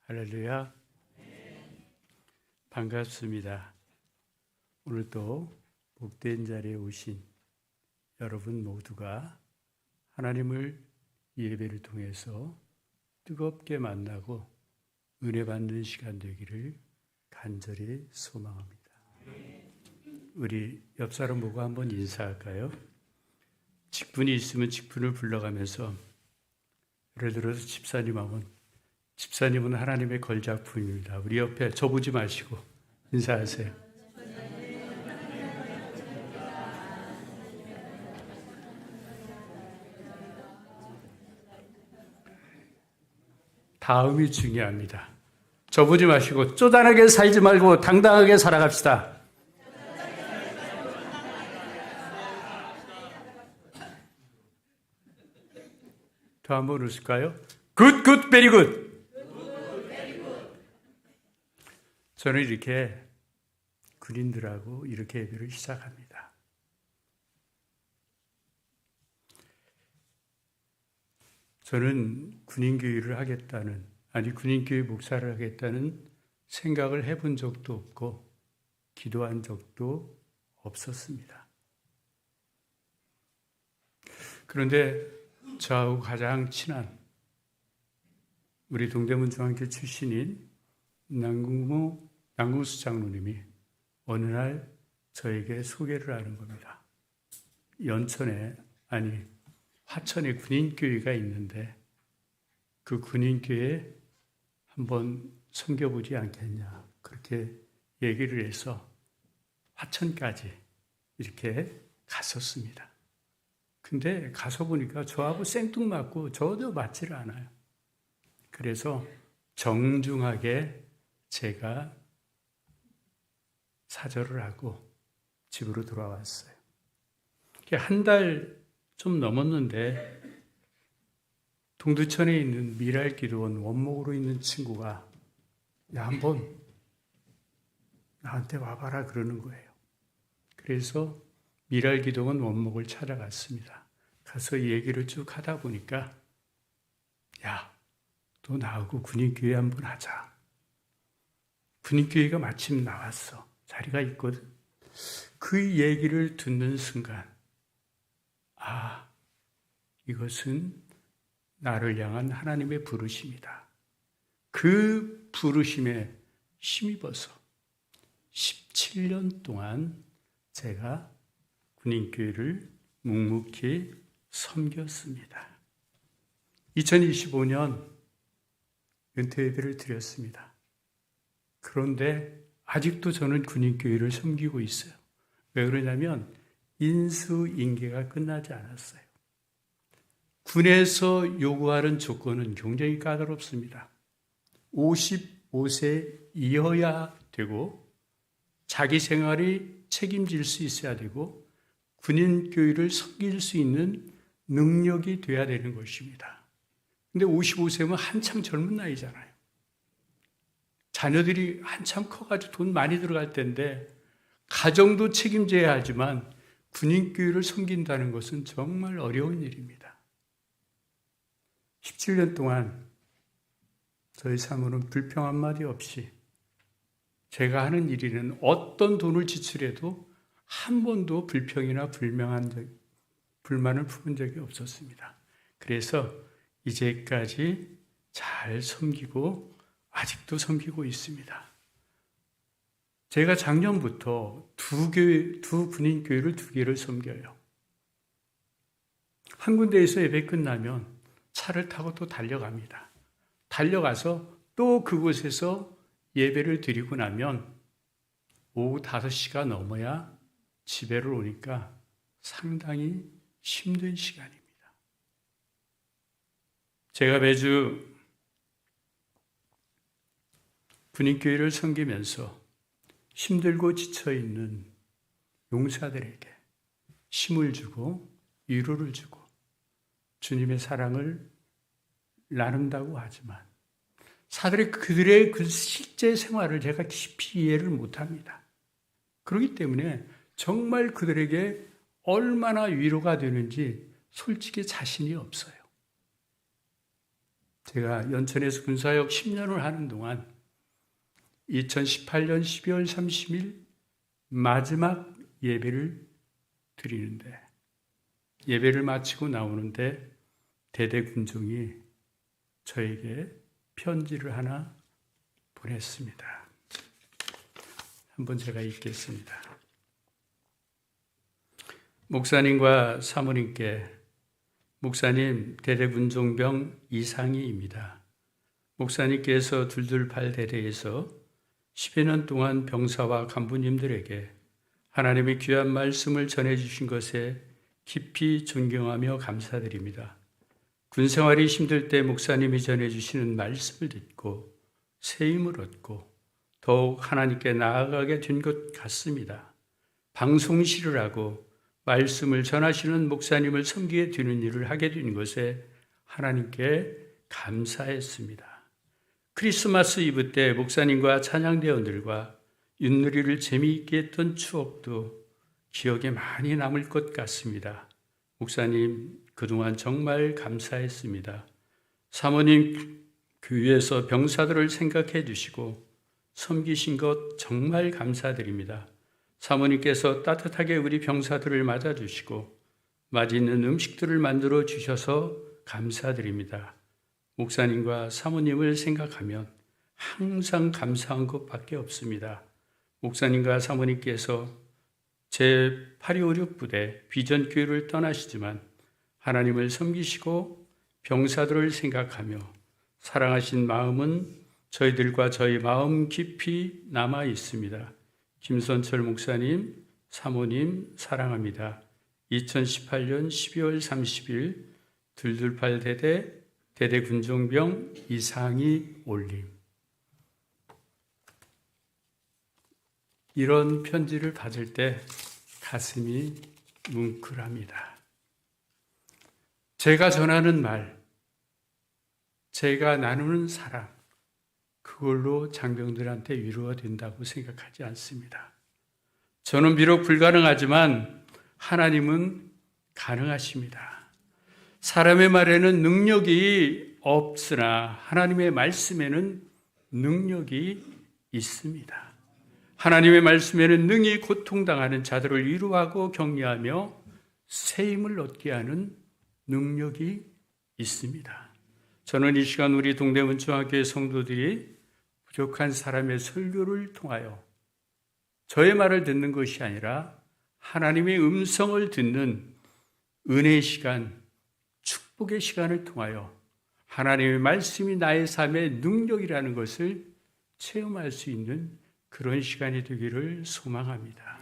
할렐루야. 반갑습니다. 오늘도 복된 자리에 오신 여러분 모두가 하나님을 예배를 통해서 뜨겁게 만나고 은혜 받는 시간 되기를 간절히 소망합니다. 우리 옆 사람 보고 한번 인사할까요? 직분이 있으면 직분을 불러가면서, 예를 들어서 집사님은 하나님의 걸작품입니다. 우리 옆에 저 보지 마시고 인사하세요. 다음이 중요합니다. 저 보지 마시고 쪼잔하게 살지 말고 당당하게 살아갑시다. 더 한번 웃을까요? 굿, 굿, 베리 굿. 저는 이렇게 군인들하고 이렇게 예배를 시작합니다. 저는 군인교회를 하겠다는, 군인교회 목사를 하겠다는 생각을 해본 적도 없고 기도한 적도 없었습니다. 그런데 저하고 가장 친한 우리 동대문 중앙교 출신인 남궁수 장로님이 어느 날 저에게 소개를 하는 겁니다. 화천에 군인교회가 있는데 그 군인교회에 한번 섬겨보지 않겠냐, 그렇게 얘기를 해서 화천까지 이렇게 갔었습니다. 근데 가서 보니까 저하고 생뚱맞고 전혀 맞지를 않아요. 그래서 정중하게 제가 사절을 하고 집으로 돌아왔어요. 한 달 좀 넘었는데 동두천에 있는 미랄기도원 원목으로 있는 친구가 한번 나한테 와봐라 그러는 거예요. 그래서 미랄기도원 원목을 찾아갔습니다. 가서 얘기를 쭉 하다 보니까 너 나하고 군인교회 한번 하자. 군인교회가 마침 나왔어. 자리가 있거든. 그 얘기를 듣는 순간 이것은 나를 향한 하나님의 부르심이다. 그 부르심에 힘입어서 17년 동안 제가 군인교회를 묵묵히 섬겼습니다. 2025년 은퇴 예배를 드렸습니다. 그런데 아직도 저는 군인교회를 섬기고 있어요. 왜 그러냐면 인수인계가 끝나지 않았어요. 군에서 요구하는 조건은 굉장히 까다롭습니다. 55세이어야 되고 자기 생활이 책임질 수 있어야 되고 군인교회를 섬길 수 있는 능력이 돼야 되는 것입니다. 근데 55세면 한창 젊은 나이잖아요. 자녀들이 한참 커가지고 돈 많이 들어갈 때인데 가정도 책임져야 하지만 군인교회를 섬긴다는 것은 정말 어려운 일입니다. 17년 동안 저희 사모는 불평 한마디 없이 제가 하는 일에는 어떤 돈을 지출해도 한 번도 불평이나 불만을 품은 적이 없었습니다. 그래서 이제까지 잘 섬기고 아직도 섬기고 있습니다. 제가 작년부터 두 군인교회를 2개를 섬겨요. 한 군데에서 예배 끝나면 차를 타고 또 달려갑니다. 달려가서 또 그곳에서 예배를 드리고 나면 오후 5시가 넘어야 집에를 오니까 상당히 힘든 시간입니다. 제가 매주 군인교회를 섬기면서 힘들고 지쳐있는 용사들에게 힘을 주고 위로를 주고 주님의 사랑을 나눈다고 하지만 그들의 그 실제 생활을 제가 깊이 이해를 못합니다. 그렇기 때문에 정말 그들에게 얼마나 위로가 되는지 솔직히 자신이 없어요. 제가 연천에서 군사역 10년을 하는 동안 2018년 12월 30일 마지막 예배를 드리는데, 예배를 마치고 나오는데 대대 군종이 저에게 편지를 하나 보냈습니다. 한번 제가 읽겠습니다. 목사님과 사모님께, 목사님 대대군종병 이상희입니다. 목사님께서 둘둘팔 대대에서 10여 년 동안 병사와 간부님들에게 하나님의 귀한 말씀을 전해주신 것에 깊이 존경하며 감사드립니다. 군 생활이 힘들 때 목사님이 전해주시는 말씀을 듣고 새 힘을 얻고 더욱 하나님께 나아가게 된 것 같습니다. 방송실을 하고 말씀을 전하시는 목사님을 섬기게 되는 일을 하게 된 것에 하나님께 감사했습니다. 크리스마스 이브 때 목사님과 찬양대원들과 윷놀이를 재미있게 했던 추억도 기억에 많이 남을 것 같습니다. 목사님, 그동안 정말 감사했습니다. 사모님 교회에서 병사들을 생각해 주시고 섬기신 것 정말 감사드립니다. 사모님께서 따뜻하게 우리 병사들을 맞아주시고 맛있는 음식들을 만들어 주셔서 감사드립니다. 목사님과 사모님을 생각하면 항상 감사한 것밖에 없습니다. 목사님과 사모님께서 제826 부대 비전교회를 떠나시지만 하나님을 섬기시고 병사들을 생각하며 사랑하신 마음은 저희들과 저희 마음 깊이 남아 있습니다. 김선철 목사님, 사모님 사랑합니다. 2018년 12월 30일 둘둘팔 대대 대대군종병 이상희 올림. 이런 편지를 받을 때 가슴이 뭉클합니다. 제가 전하는 말, 제가 나누는 사랑, 그걸로 장병들한테 위로가 된다고 생각하지 않습니다. 저는 비록 불가능하지만 하나님은 가능하십니다. 사람의 말에는 능력이 없으나 하나님의 말씀에는 능력이 있습니다. 하나님의 말씀에는 능히 고통당하는 자들을 위로하고 격려하며 새 힘을 얻게 하는 능력이 있습니다. 저는 이 시간 우리 동대문 중학교의 성도들이 부족한 사람의 설교를 통하여 저의 말을 듣는 것이 아니라 하나님의 음성을 듣는 은혜의 시간, 축복의 시간을 통하여 하나님의 말씀이 나의 삶의 능력이라는 것을 체험할 수 있는 그런 시간이 되기를 소망합니다.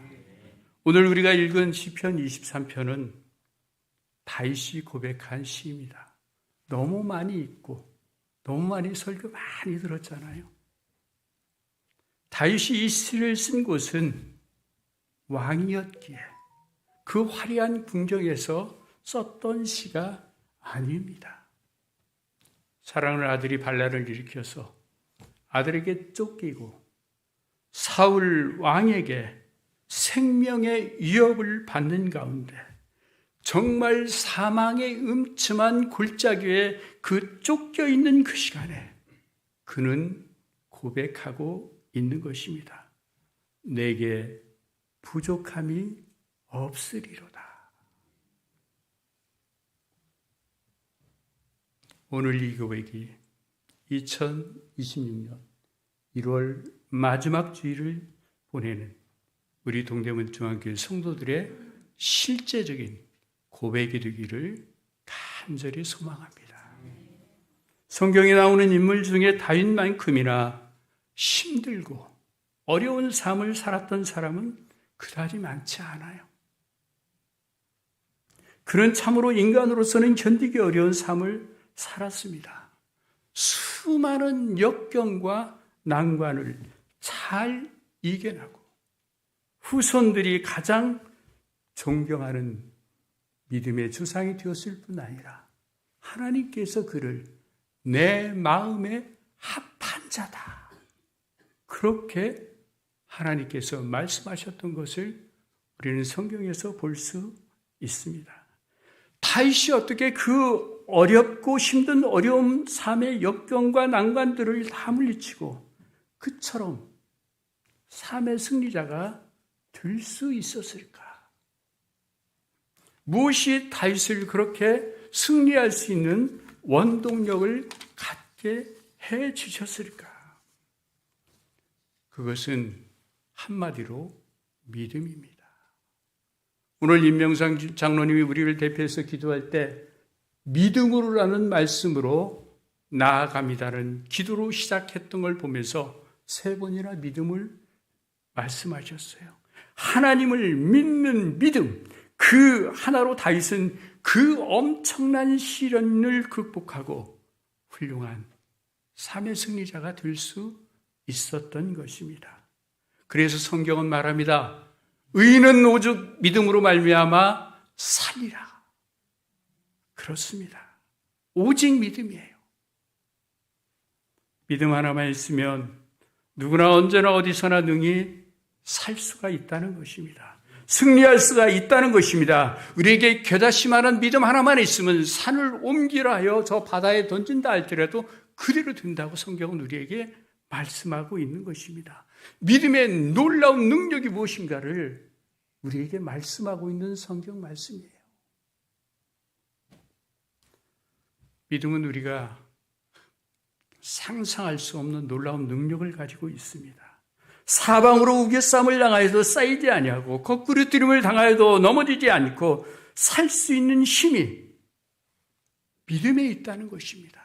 오늘 우리가 읽은 시편 23편은 다윗이 고백한 시입니다. 너무 많이 읽고 너무 많이 설교 많이 들었잖아요. 다윗이 이 시를 쓴 곳은 왕이었기에 그 화려한 궁정에서 썼던 시가 아닙니다. 사랑하는 아들이 반란을 일으켜서 아들에게 쫓기고 사울 왕에게 생명의 위협을 받는 가운데 정말 사망의 음침한 골짜기에 그 쫓겨 있는 그 시간에 그는 고백하고 있는 것입니다. 내게 부족함이 없으리로다. 오늘 이 고백이 2026년 1월 마지막 주일을 보내는 우리 동대문 중앙교회 성도들의 실제적인 고백이 되기를 간절히 소망합니다. 성경에 나오는 인물 중에 다윗만큼이나 힘들고 어려운 삶을 살았던 사람은 그다지 많지 않아요. 그는 참으로 인간으로서는 견디기 어려운 삶을 살았습니다. 수많은 역경과 난관을 잘 이겨내고 후손들이 가장 존경하는 믿음의 조상이 되었을 뿐 아니라 하나님께서 그를 내 마음에 합한 자다, 그렇게 하나님께서 말씀하셨던 것을 우리는 성경에서 볼 수 있습니다. 다윗이 어떻게 그 어렵고 힘든 어려움, 삶의 역경과 난관들을 다 물리치고 그처럼 삶의 승리자가 될 수 있었을까? 무엇이 다윗을 그렇게 승리할 수 있는 원동력을 갖게 해 주셨을까? 그것은 한마디로 믿음입니다. 오늘 임명상 장로님이 우리를 대표해서 기도할 때 믿음으로라는 말씀으로 나아갑니다는 기도로 시작했던 걸 보면서 3번이나 믿음을 말씀하셨어요. 하나님을 믿는 믿음, 그 하나로 다윗은 그 엄청난 시련을 극복하고 훌륭한 삶의 승리자가 될 수 있었던 것입니다. 그래서 성경은 말합니다. 의인은 오직 믿음으로 말미암아 살리라. 그렇습니다. 오직 믿음이에요. 믿음 하나만 있으면 누구나 언제나 어디서나 능히 살 수가 있다는 것입니다. 승리할 수가 있다는 것입니다. 우리에게 겨자씨만한 믿음 하나만 있으면 산을 옮기라 하여 저 바다에 던진다 할지라도 그대로 된다고 성경은 우리에게 말씀하고 있는 것입니다. 믿음의 놀라운 능력이 무엇인가를 우리에게 말씀하고 있는 성경 말씀이에요. 믿음은 우리가 상상할 수 없는 놀라운 능력을 가지고 있습니다. 사방으로 우겨쌈을 당하여도 쌓이지 아니하고 거꾸로뜨림을 당하여도 넘어지지 않고 살 수 있는 힘이 믿음에 있다는 것입니다.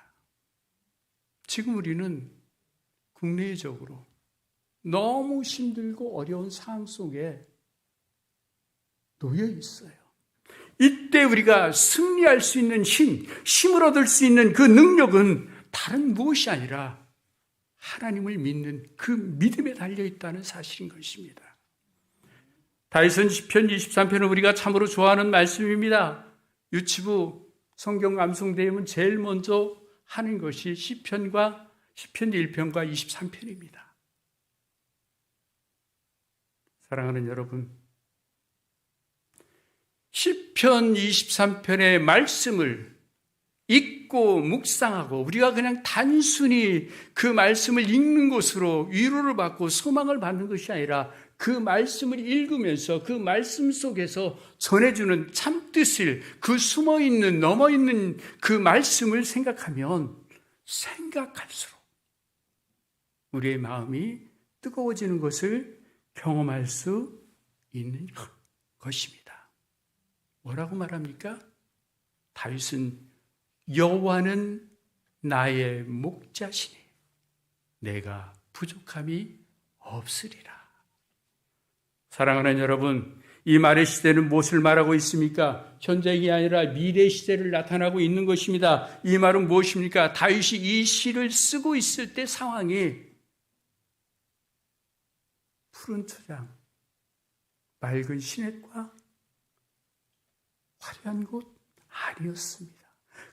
지금 우리는 국내적으로 너무 힘들고 어려운 상황 속에 놓여 있어요. 이때 우리가 승리할 수 있는 힘을 얻을 수 있는 그 능력은 다른 무엇이 아니라 하나님을 믿는 그 믿음에 달려있다는 사실인 것입니다. 다윗은 시편 23편은 우리가 참으로 좋아하는 말씀입니다. 유치부 성경 암송대회는 제일 먼저 하는 것이 시편 1편과 23편입니다. 사랑하는 여러분, 시편 23편의 말씀을 읽고 묵상하고 우리가 그냥 단순히 그 말씀을 읽는 것으로 위로를 받고 소망을 받는 것이 아니라 그 말씀을 읽으면서 그 말씀 속에서 전해주는 참뜻을 그 숨어있는 넘어있는 그 말씀을 생각하면 생각할수록 우리의 마음이 뜨거워지는 것을 경험할 수 있는 것입니다. 뭐라고 말합니까? 다윗은 여호와는 나의 목자시니 내가 부족함이 없으리라. 사랑하는 여러분, 이 말의 시대는 무엇을 말하고 있습니까? 현재이 아니라 미래 시대를 나타나고 있는 것입니다. 이 말은 무엇입니까? 다윗이 이 시를 쓰고 있을 때 상황이 푸른 초장, 맑은 시냇과 화려한 곳 아니었습니다.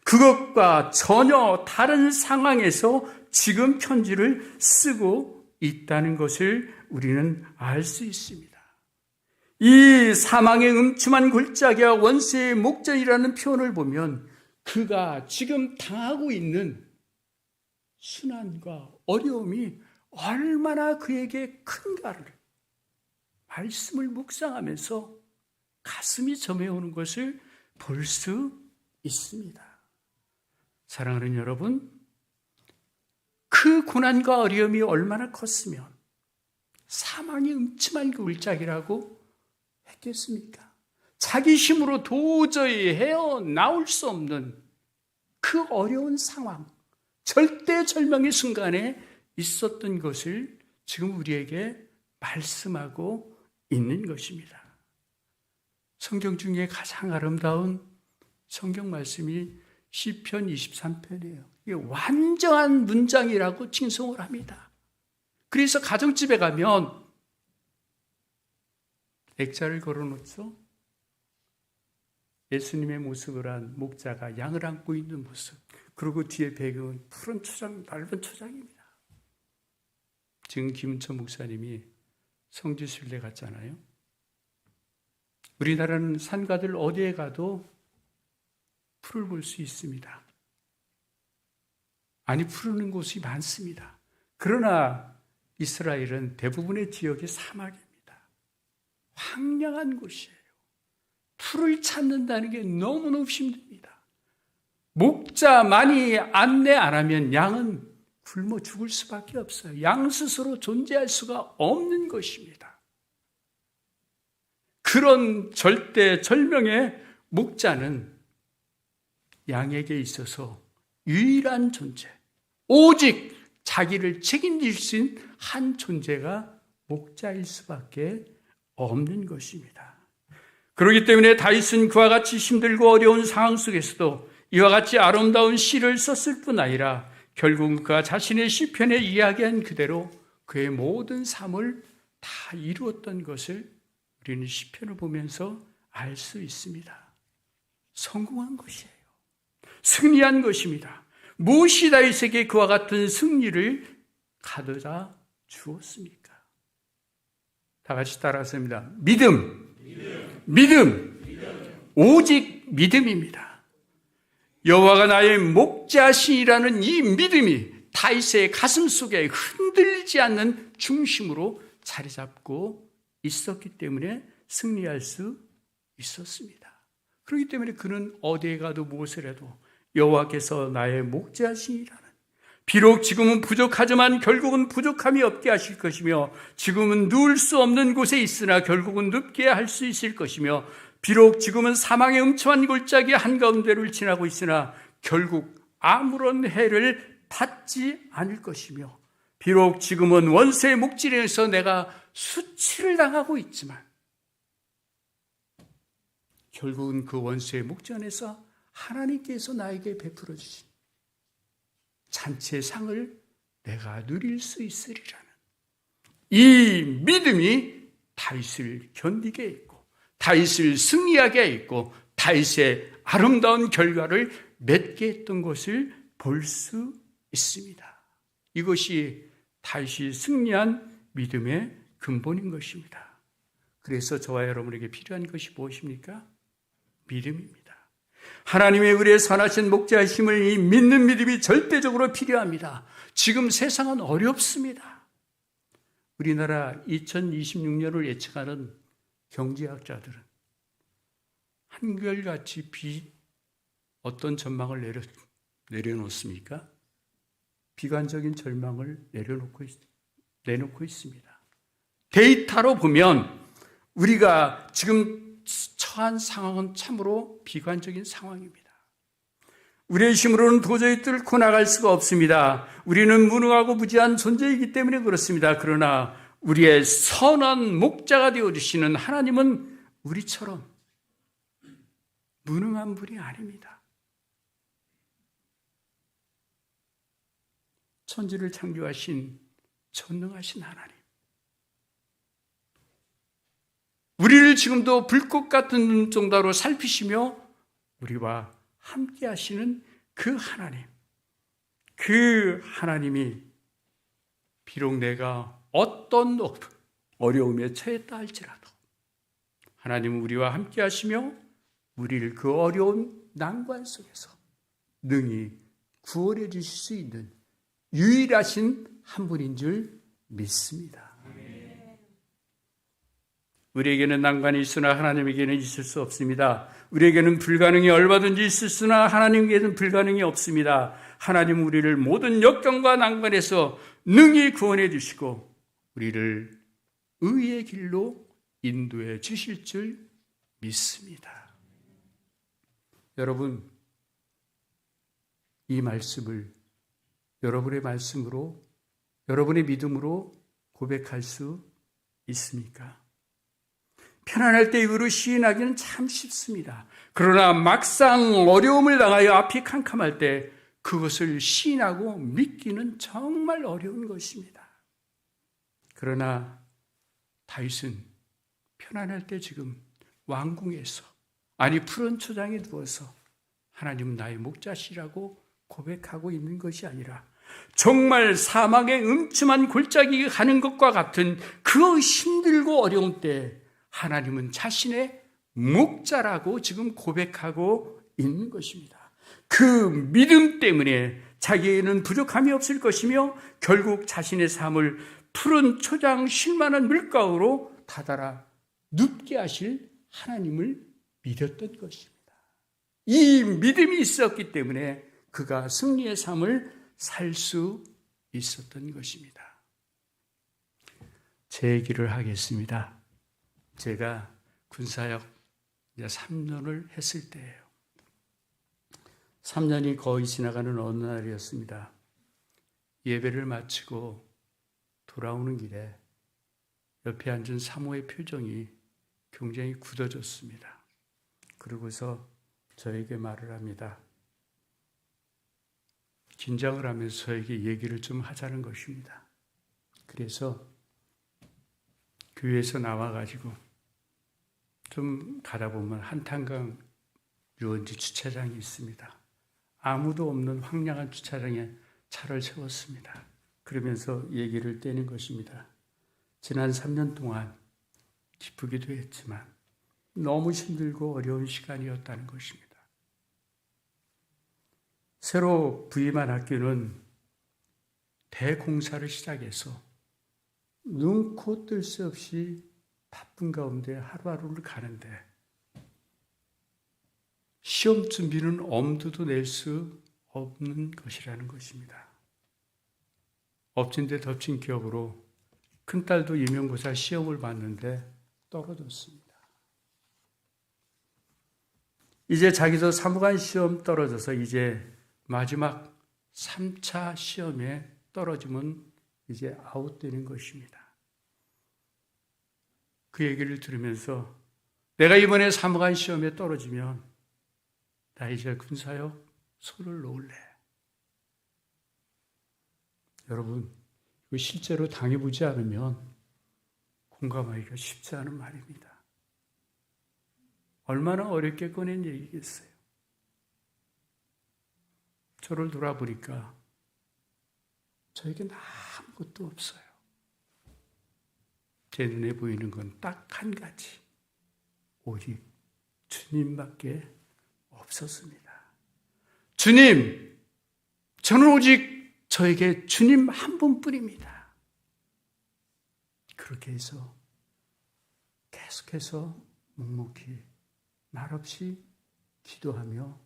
그것과 전혀 다른 상황에서 지금 편지를 쓰고 있다는 것을 우리는 알 수 있습니다. 이 사망의 음침한 골짜기와 원수의 목전이라는 표현을 보면 그가 지금 당하고 있는 순환과 어려움이 얼마나 그에게 큰가를 말씀을 묵상하면서 가슴이 점해오는 것을 볼 수 있습니다. 사랑하는 여러분, 그 고난과 어려움이 얼마나 컸으면 사망이 음침한 그 골짜기라고 했겠습니까? 자기 힘으로 도저히 헤어나올 수 없는 그 어려운 상황, 절대절명의 순간에 있었던 것을 지금 우리에게 말씀하고 있는 것입니다. 성경 중에 가장 아름다운 성경 말씀이 시편 23편이에요. 이게 완전한 문장이라고 칭송을 합니다. 그래서 가정집에 가면 액자를 걸어놓죠. 예수님의 모습을 한 목자가 양을 안고 있는 모습. 그리고 뒤에 배경은 푸른 초장, 맑은 초장입니다. 지금 김은천 목사님이 성지순례 갔잖아요. 우리나라는 산가들 어디에 가도 풀을 볼 수 있습니다. 아니, 푸르는 곳이 많습니다. 그러나 이스라엘은 대부분의 지역이 사막입니다. 황량한 곳이에요. 풀을 찾는다는 게 너무너무 힘듭니다. 목자만이 안내 안 하면 양은 굶어 죽을 수밖에 없어요. 양 스스로 존재할 수가 없는 것입니다. 그런 절대절명의 목자는 양에게 있어서 유일한 존재, 오직 자기를 책임질 수 있는 한 존재가 목자일 수밖에 없는 것입니다. 그렇기 때문에 다윗은 그와 같이 힘들고 어려운 상황 속에서도 이와 같이 아름다운 시를 썼을 뿐 아니라 결국 그가 자신의 시편에 이야기한 그대로 그의 모든 삶을 다 이루었던 것을 우리는 시편을 보면서 알 수 있습니다. 성공한 것이에요. 승리한 것입니다. 무엇이 다윗에게 그와 같은 승리를 가져다 주었습니까? 다 같이 따라하십니다. 믿음. 오직 믿음입니다. 여호와가 나의 목자시라는 이 믿음이 다윗의 가슴 속에 흔들리지 않는 중심으로 자리 잡고 있었기 때문에 승리할 수 있었습니다. 그렇기 때문에 그는 어디에 가도 무엇을 해도 여호와께서 나의 목자시라는, 비록 지금은 부족하지만 결국은 부족함이 없게 하실 것이며, 지금은 누울 수 없는 곳에 있으나 결국은 눕게 할 수 있을 것이며, 비록 지금은 사망의 음침한 골짜기 한가운데를 지나고 있으나 결국 아무런 해를 받지 않을 것이며, 비록 지금은 원수의 목질에서 내가 수치를 당하고 있지만 결국은 그 원수의 목전에서 하나님께서 나에게 베풀어 주신 잔치의 상을 내가 누릴 수 있으리라는 이 믿음이 다윗을 견디게 했고, 다윗을 승리하게 했고, 다윗의 아름다운 결과를 맺게 했던 것을 볼 수 있습니다. 이것이 다윗이 승리한 믿음의 근본인 것입니다. 그래서 저와 여러분에게 필요한 것이 무엇입니까? 믿음입니다. 하나님의 의리에 선하신 목자이심을 믿는 믿음이 절대적으로 필요합니다. 지금 세상은 어렵습니다. 우리나라 2026년을 예측하는 경제학자들은 한결같이 어떤 전망을 내려놓습니까? 비관적인 전망을 내놓고 있습니다. 데이터로 보면 우리가 지금 처한 상황은 참으로 비관적인 상황입니다. 우리의 힘으로는 도저히 뚫고 나갈 수가 없습니다. 우리는 무능하고 무지한 존재이기 때문에 그렇습니다. 그러나 우리의 선한 목자가 되어주시는 하나님은 우리처럼 무능한 분이 아닙니다. 천지를 창조하신 전능하신 하나님, 우리를 지금도 불꽃 같은 눈동자로 살피시며 우리와 함께 하시는 그 하나님, 그 하나님이 비록 내가 어떤 어려움에 처했다 할지라도 하나님은 우리와 함께 하시며 우리를 그 어려운 난관 속에서 능히 구원해 주실 수 있는 유일하신 한 분인 줄 믿습니다. 우리에게는 난관이 있으나 하나님에게는 있을 수 없습니다. 우리에게는 불가능이 얼마든지 있으나 하나님에게는 불가능이 없습니다. 하나님은 우리를 모든 역경과 난관에서 능히 구원해 주시고 우리를 의의 길로 인도해 주실 줄 믿습니다. 여러분, 이 말씀을 여러분의 말씀으로, 여러분의 믿음으로 고백할 수 있습니까? 편안할 때 이거로 시인하기는 참 쉽습니다. 그러나 막상 어려움을 당하여 앞이 캄캄할 때 그것을 시인하고 믿기는 정말 어려운 것입니다. 그러나 다윗은 편안할 때 지금 왕궁에서, 아니 푸른 초장에 누워서 하나님은 나의 목자시라고 고백하고 있는 것이 아니라 정말 사막의 음침한 골짜기에 가는 것과 같은 그 힘들고 어려운 때 하나님은 자신의 목자라고 지금 고백하고 있는 것입니다. 그 믿음 때문에 자기에는 부족함이 없을 것이며 결국 자신의 삶을 푸른 초장 쉴만한 물가로 다다라 눕게 하실 하나님을 믿었던 것입니다. 이 믿음이 있었기 때문에 그가 승리의 삶을 살 수 있었던 것입니다. 제 얘기를 하겠습니다. 제가 군사역 3년을 했을 때예요. 3년이 거의 지나가는 어느 날이었습니다. 예배를 마치고 돌아오는 길에 옆에 앉은 사모의 표정이 굉장히 굳어졌습니다. 그러고서 저에게 말을 합니다. 긴장을 하면서 저에게 얘기를 좀 하자는 것입니다. 그래서 교회에서 나와가지고 좀 가다 보면 한탄강 유원지 주차장이 있습니다. 아무도 없는 황량한 주차장에 차를 세웠습니다. 그러면서 얘기를 떼는 것입니다. 지난 3년 동안 기쁘기도 했지만 너무 힘들고 어려운 시간이었다는 것입니다. 새로 부임한 학교는 대공사를 시작해서 눈코 뜰 새 없이 바쁜 가운데 하루하루를 가는데 시험 준비는 엄두도 낼 수 없는 것이라는 것입니다. 엎친 데 덮친 격으로 큰딸도 임용고사 시험을 봤는데 떨어졌습니다. 이제 자기도 사무관 시험 떨어져서 이제 마지막 3차 시험에 떨어지면 이제 아웃되는 것입니다. 그 얘기를 들으면서 내가 이번에 사무관 시험에 떨어지면 나 이제 군사역 손을 놓을래. 여러분, 이거 실제로 당해보지 않으면 공감하기가 쉽지 않은 말입니다. 얼마나 어렵게 꺼낸 얘기겠어요. 저를 돌아보니까 저에겐 아무것도 없어요. 제 눈에 보이는 건 딱 한 가지. 오직 주님밖에 없었습니다. 주님, 저는 오직 저에게 주님 한 분뿐입니다. 그렇게 해서 계속해서 묵묵히 말없이 기도하며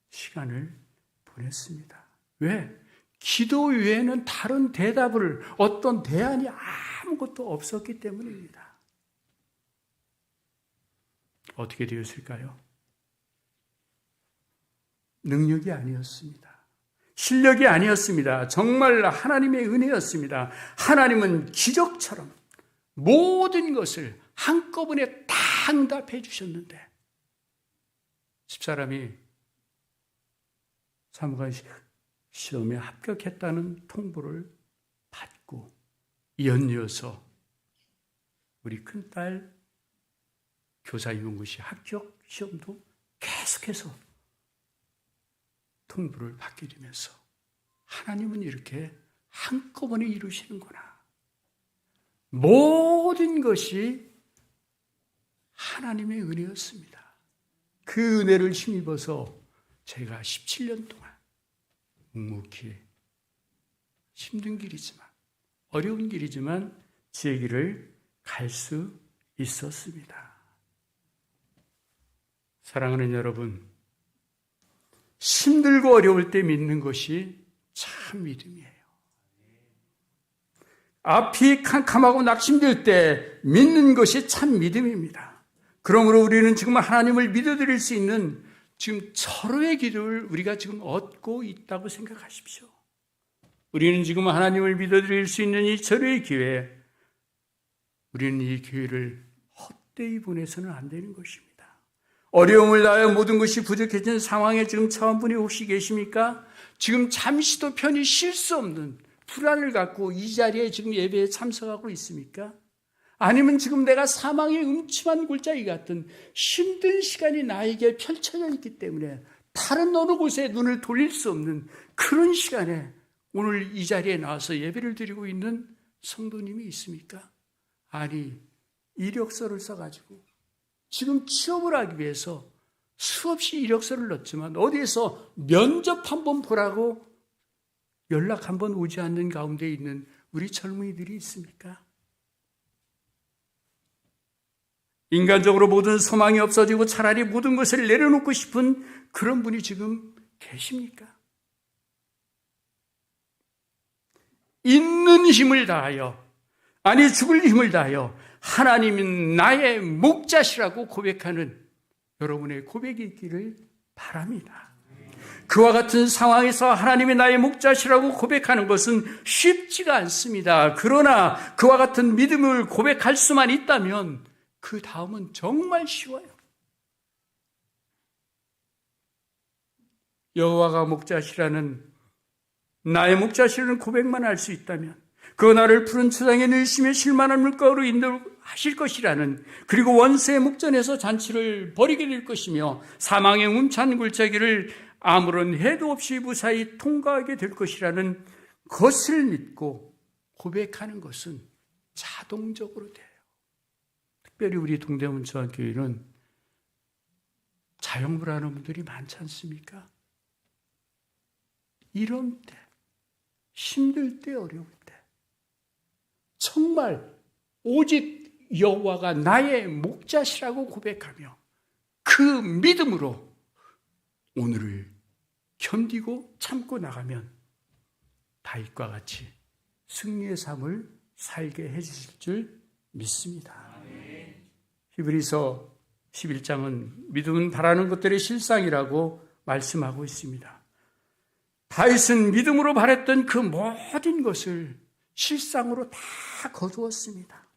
시간을 보냈습니다. 왜? 기도 외에는 다른 대답을, 어떤 대안이 아무것도 없었기 때문입니다. 어떻게 되었을까요? 능력이 아니었습니다. 실력이 아니었습니다. 정말 하나님의 은혜였습니다. 하나님은 기적처럼 모든 것을 한꺼번에 다 응답해 주셨는데 집사람이 사무관 시험에 합격했다는 통보를 받고 연이어서 우리 큰딸 교사 임용고시 합격 시험도 계속해서 통보를 받게 되면서 하나님은 이렇게 한꺼번에 이루시는구나. 모든 것이 하나님의 은혜였습니다. 그 은혜를 힘입어서 제가 17년 동안 묵묵히 힘든 길이지만 어려운 길이지만 제 길을 갈 수 있었습니다. 사랑하는 여러분, 힘들고 어려울 때 믿는 것이 참 믿음이에요. 앞이 캄캄하고 낙심될 때 믿는 것이 참 믿음입니다. 그러므로 우리는 지금 하나님을 믿어드릴 수 있는 지금 절호의 기도를 우리가 지금 얻고 있다고 생각하십시오. 우리는 지금 하나님을 믿어드릴 수 있는 이 절호의 기회에 우리는 이 기회를 헛되이 보내서는 안 되는 것입니다. 어려움을 당하여 모든 것이 부족해진 상황에 지금 처한 분이 혹시 계십니까? 지금 잠시도 편히 쉴 수 없는 불안을 갖고 이 자리에 지금 예배에 참석하고 있습니까? 아니면 지금 내가 사망의 음침한 골짜기 같은 힘든 시간이 나에게 펼쳐져 있기 때문에 다른 어느 곳에 눈을 돌릴 수 없는 그런 시간에 오늘 이 자리에 나와서 예배를 드리고 있는 성도님이 있습니까? 아니, 이력서를 써가지고 지금 취업을 하기 위해서 수없이 이력서를 넣었지만 어디에서 면접 한번 보라고 연락 한번 오지 않는 가운데 있는 우리 젊은이들이 있습니까? 인간적으로 모든 소망이 없어지고 차라리 모든 것을 내려놓고 싶은 그런 분이 지금 계십니까? 있는 힘을 다하여, 아니 죽을 힘을 다하여 하나님은 나의 목자시라고 고백하는 여러분의 고백이 있기를 바랍니다. 그와 같은 상황에서 하나님이 나의 목자시라고 고백하는 것은 쉽지가 않습니다. 그러나 그와 같은 믿음을 고백할 수만 있다면 그 다음은 정말 쉬워요. 여호와가 목자시라는 나의 목자시라는 고백만 할 수 있다면 그 나를 푸른 초장에 넣으시며 쉴만한 물가로 인도하실 것이라는, 그리고 원수의 목전에서 잔치를 벌이게 될 것이며 사망의 움찬 골짜기를 아무런 해도 없이 무사히 통과하게 될 것이라는 것을 믿고 고백하는 것은 자동적으로 돼요. 특별히 우리 동대문 저학교회는 자영부라는 분들이 많지 않습니까? 이런 때, 힘들 때, 어려울 때 정말 오직 여호와가 나의 목자시라고 고백하며 그 믿음으로 오늘을 견디고 참고 나가면 다윗과 같이 승리의 삶을 살게 해주실 줄 믿습니다. 히브리서 11장은 믿음은 바라는 것들의 실상이라고 말씀하고 있습니다. 다윗은 믿음으로 바랬던 그 모든 것을 실상으로 다 거두었습니다.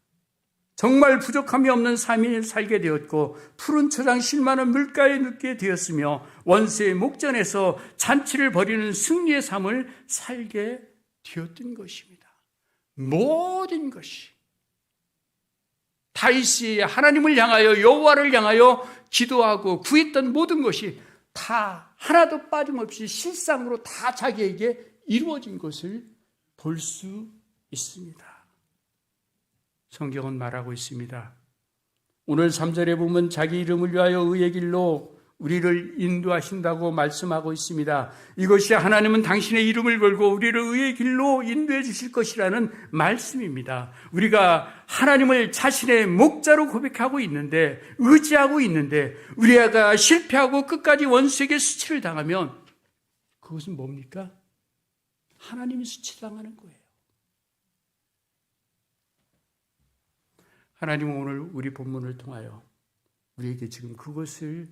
정말 부족함이 없는 삶을 살게 되었고 푸른 초장 쉴만한 물가에 눕게 되었으며 원수의 목전에서 잔치를 벌이는 승리의 삶을 살게 되었던 것입니다. 모든 것이 다윗이 하나님을 향하여 여호와를 향하여 기도하고 구했던 모든 것이 다 하나도 빠짐없이 실상으로 다 자기에게 이루어진 것을 볼 수 있습니다. 성경은 말하고 있습니다. 오늘 3절에 보면 자기 이름을 위하여 의의 길로 우리를 인도하신다고 말씀하고 있습니다. 이것이 하나님은 당신의 이름을 걸고 우리를 의의 길로 인도해 주실 것이라는 말씀입니다. 우리가 하나님을 자신의 목자로 고백하고 있는데, 의지하고 있는데 우리가 실패하고 끝까지 원수에게 수치를 당하면 그것은 뭡니까? 하나님이 수치당하는 거예요. 하나님은 오늘 우리 본문을 통하여 우리에게 지금 그것을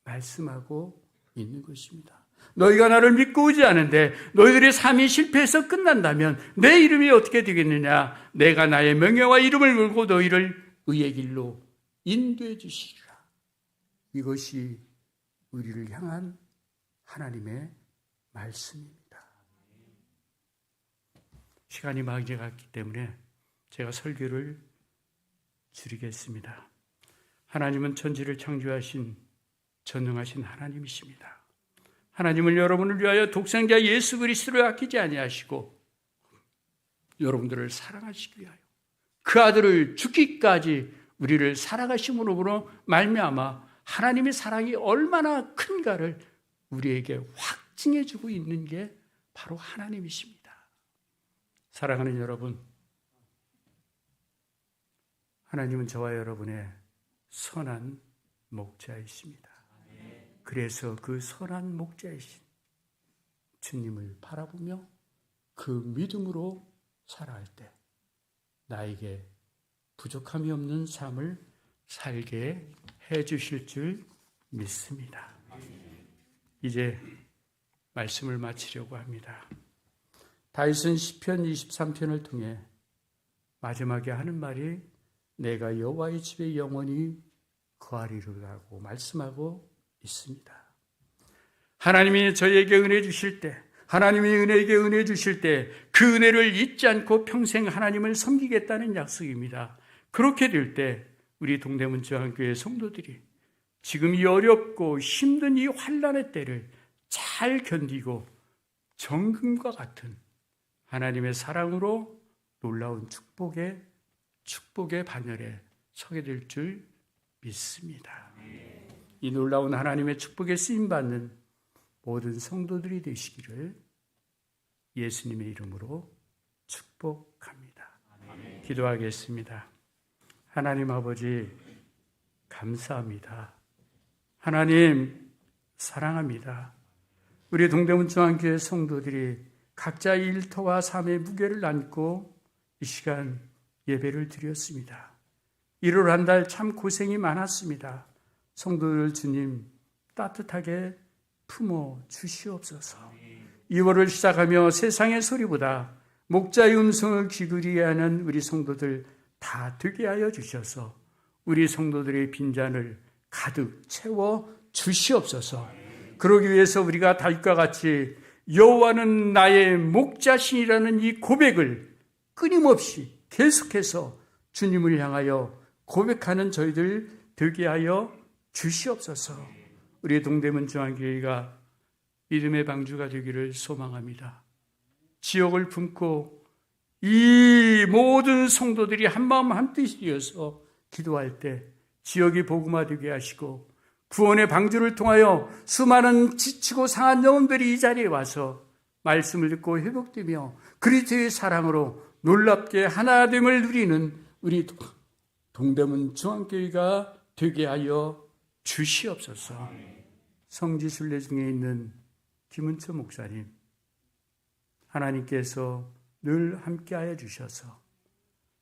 말씀하고 있는 것입니다. 너희가 나를 믿고 오지 않은데 너희들의 삶이 실패해서 끝난다면 내 이름이 어떻게 되겠느냐? 내가 나의 명예와 이름을 걸고 너희를 의의 길로 인도해 주시리라. 이것이 우리를 향한 하나님의 말씀입니다. 시간이 많이 갔기 때문에 제가 설교를 줄이겠습니다. 하나님은 천지를 창조하신 전능하신 하나님이십니다. 하나님은 여러분을 위하여 독생자 예수 그리스도를 아끼지 아니하시고 여러분들을 사랑하시기 위하여 그 아들을 죽기까지 우리를 사랑하심으로 말미암아 하나님의 사랑이 얼마나 큰가를 우리에게 확증해 주고 있는 게 바로 하나님이십니다. 사랑하는 여러분, 하나님은 저와 여러분의 선한 목자이십니다. 그래서 그 선한 목자이신 주님을 바라보며 그 믿음으로 살아갈 때 나에게 부족함이 없는 삶을 살게 해 주실 줄 믿습니다. 이제 말씀을 마치려고 합니다. 다윗은 시편 23편을 통해 마지막에 하는 말이 내가 여호와의 집에 영원히 거하리로라고 말씀하고 있습니다. 하나님이 저에게 은혜 주실 때, 하나님이 은혜에게 은혜 주실 때 그 은혜를 잊지 않고 평생 하나님을 섬기겠다는 약속입니다. 그렇게 될 때 우리 동대문 저학교의 성도들이 지금 이 어렵고 힘든 이 환난의 때를 잘 견디고 정금과 같은 하나님의 사랑으로 놀라운 축복의 반열에 서게 될 줄 믿습니다. 이 놀라운 하나님의 축복에 쓰임받는 모든 성도들이 되시기를 예수님의 이름으로 축복합니다. 기도하겠습니다. 하나님 아버지, 감사합니다. 하나님, 사랑합니다. 우리 동대문 중앙교회 성도들이 각자의 일터와 삶의 무게를 안고 이 시간 예배를 드렸습니다. 1월 한 달 참 고생이 많았습니다. 성도들 주님 따뜻하게 품어 주시옵소서. 2월을 시작하며 세상의 소리보다 목자의 음성을 기울이게 하는 우리 성도들 다 되게 하여 주셔서 우리 성도들의 빈잔을 가득 채워 주시옵소서. 그러기 위해서 우리가 다윗과 같이 여호와는 나의 목자신이라는 이 고백을 끊임없이 계속해서 주님을 향하여 고백하는 저희들 되게 하여 주시옵소서. 우리 동대문 중앙교회가 믿음의 방주가 되기를 소망합니다. 지옥을 품고 이 모든 성도들이 한마음 한뜻이 되어서 기도할 때 지역이 복음화되게 하시고 구원의 방주를 통하여 수많은 지치고 상한 영혼들이 이 자리에 와서 말씀을 듣고 회복되며 그리스도의 사랑으로 놀랍게 하나됨을 누리는 우리 동대문 중앙교회가 되게 하여 주시옵소서. 성지순례 중에 있는 김은철 목사님, 하나님께서 늘 함께하여 주셔서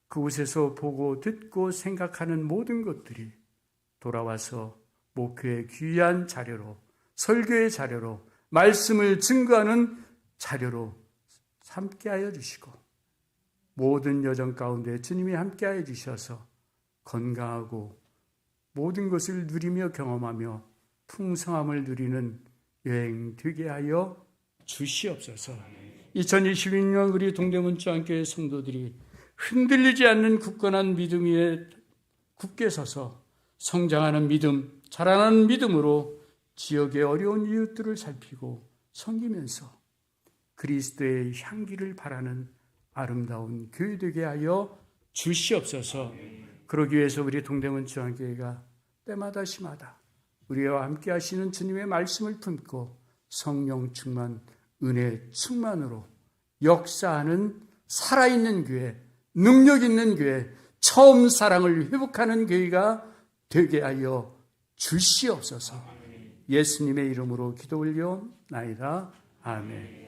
그곳에서 보고 듣고 생각하는 모든 것들이 돌아와서 목회의 귀한 자료로, 설교의 자료로, 말씀을 증거하는 자료로 함께하여 주시고 모든 여정 가운데 주님이 함께하여 주셔서 건강하고 모든 것을 누리며 경험하며 풍성함을 누리는 여행 되게 하여 주시옵소서. 2022년 우리 동대문 중앙교회 성도들이 흔들리지 않는 굳건한 믿음 위에 굳게 서서 성장하는 믿음, 자라나는 믿음으로 지역의 어려운 이웃들을 살피고 섬기면서 그리스도의 향기를 바라는 아름다운 교회 되게 하여 주시옵소서. 그러기 위해서 우리 동대문 중앙교회가 때마다 시마다 우리와 함께 하시는 주님의 말씀을 품고 성령 충만, 은혜 충만으로 역사하는 살아있는 교회, 능력 있는 교회, 처음 사랑을 회복하는 교회가 되게 하여 주시옵소서. 예수님의 이름으로 기도 올려나이다. 아멘.